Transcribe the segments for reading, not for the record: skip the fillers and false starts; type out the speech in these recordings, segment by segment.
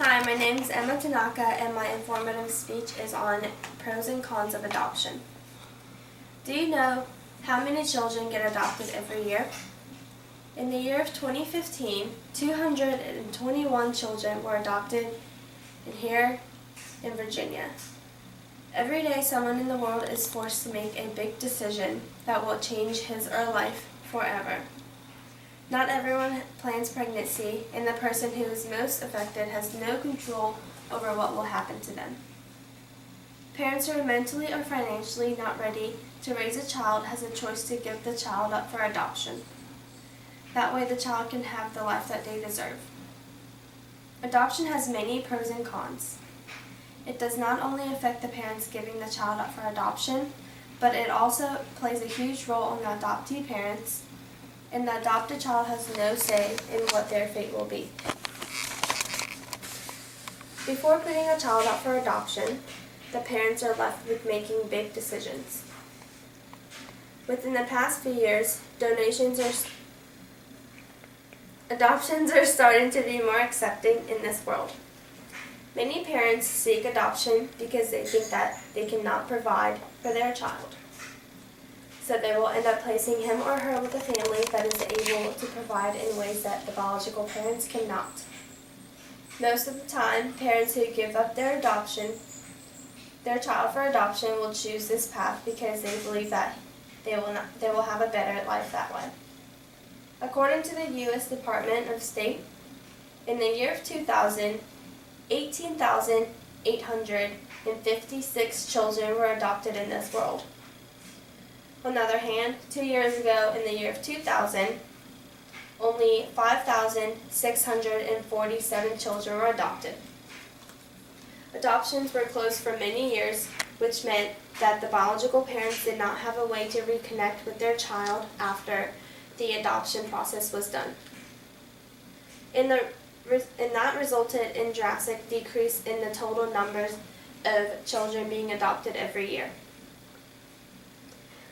Hi, my name is Emma Tanaka, and my informative speech is on pros and cons of adoption. Do you know how many children get adopted every year? In the year of 2015, 221 children were adopted here in Virginia. Every day, someone in the world is forced to make a big decision that will change his or her life forever. Not everyone plans pregnancy, and the person who is most affected has no control over what will happen to them. Parents who are mentally or financially not ready to raise a child has a choice to give the child up for adoption. That way the child can have the life that they deserve. Adoption has many pros and cons. It does not only affect the parents giving the child up for adoption, but it also plays a huge role on the adoptee parents, and the adopted child has no say in what their fate will be. Before putting a child up for adoption, the parents are left with making big decisions. Within the past few years, adoptions are starting to be more accepting in this world. Many parents seek adoption because they think that they cannot provide for their child. So they will end up placing him or her with a family that is able to provide in ways that the biological parents cannot. Most of the time, parents who give up their child for adoption will choose this path because they believe that they will have a better life that way. According to the U.S. Department of State, in the year of 2000, 18,856 children were adopted in this world. On the other hand, 2 years ago, in the year of 2000, only 5,647 children were adopted. Adoptions were closed for many years, which meant that the biological parents did not have a way to reconnect with their child after the adoption process was done. And that resulted in drastic decrease in the total numbers of children being adopted every year.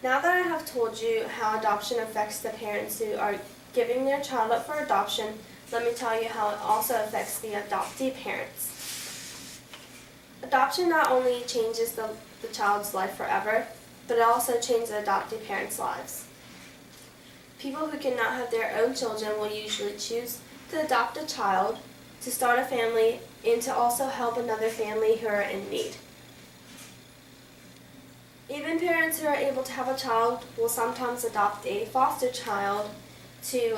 Now that I have told you how adoption affects the parents who are giving their child up for adoption, let me tell you how it also affects the adoptee parents. Adoption not only changes the child's life forever, but it also changes the adoptee parents' lives. People who cannot have their own children will usually choose to adopt a child, to start a family, and to also help another family who are in need. Even parents who are able to have a child will sometimes adopt a foster child to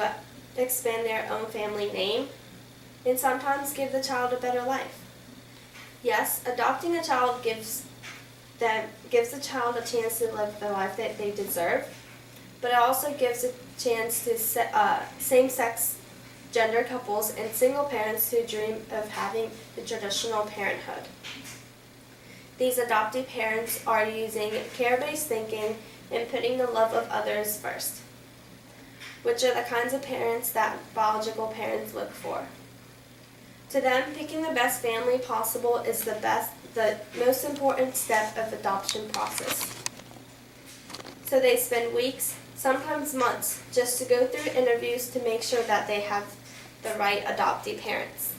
expand their own family name and sometimes give the child a better life. Yes, adopting a child gives the child a chance to live the life that they deserve, but it also gives a chance to same-sex gender couples and single parents who dream of having the traditional parenthood. These adoptive parents are using care-based thinking and putting the love of others first, which are the kinds of parents that biological parents look for. To them, picking the best family possible is the most important step of the adoption process. So they spend weeks, sometimes months, just to go through interviews to make sure that they have the right adoptee parents.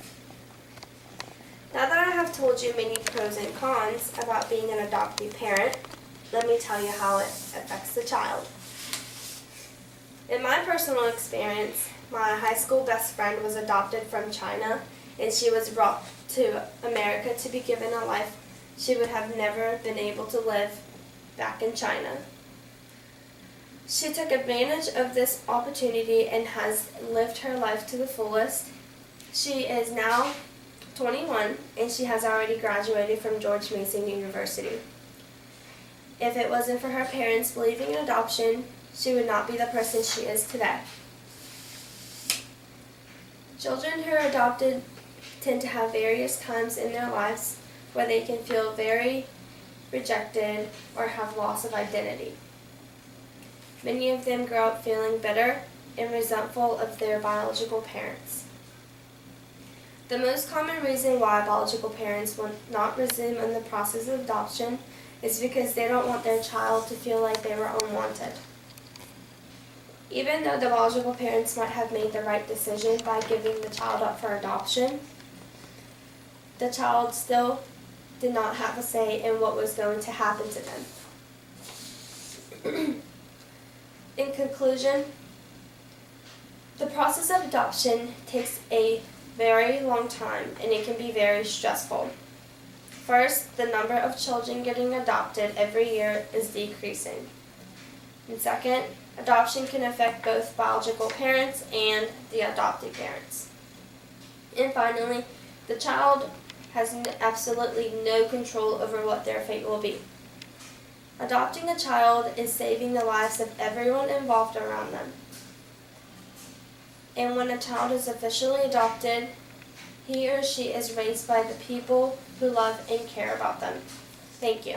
Now that I have told you many pros and cons about being an adoptee parent, let me tell you how it affects the child. In my personal experience, my high school best friend was adopted from China, and she was brought to America to be given a life she would have never been able to live back in China. She took advantage of this opportunity and has lived her life to the fullest. She is now 21, and she has already graduated from George Mason University. If it wasn't for her parents believing in adoption, she would not be the person she is today. Children who are adopted tend to have various times in their lives where they can feel very rejected or have loss of identity. Many of them grow up feeling bitter and resentful of their biological parents. The most common reason why biological parents will not resume in the process of adoption is because they don't want their child to feel like they were unwanted. Even though the biological parents might have made the right decision by giving the child up for adoption, the child still did not have a say in what was going to happen to them. In conclusion, the process of adoption takes a very long time and it can be very stressful. First, the number of children getting adopted every year is decreasing. And second, adoption can affect both biological parents and the adopted parents. And finally, the child has absolutely no control over what their fate will be. Adopting a child is saving the lives of everyone involved around them. And when a child is officially adopted, he or she is raised by the people who love and care about them. Thank you.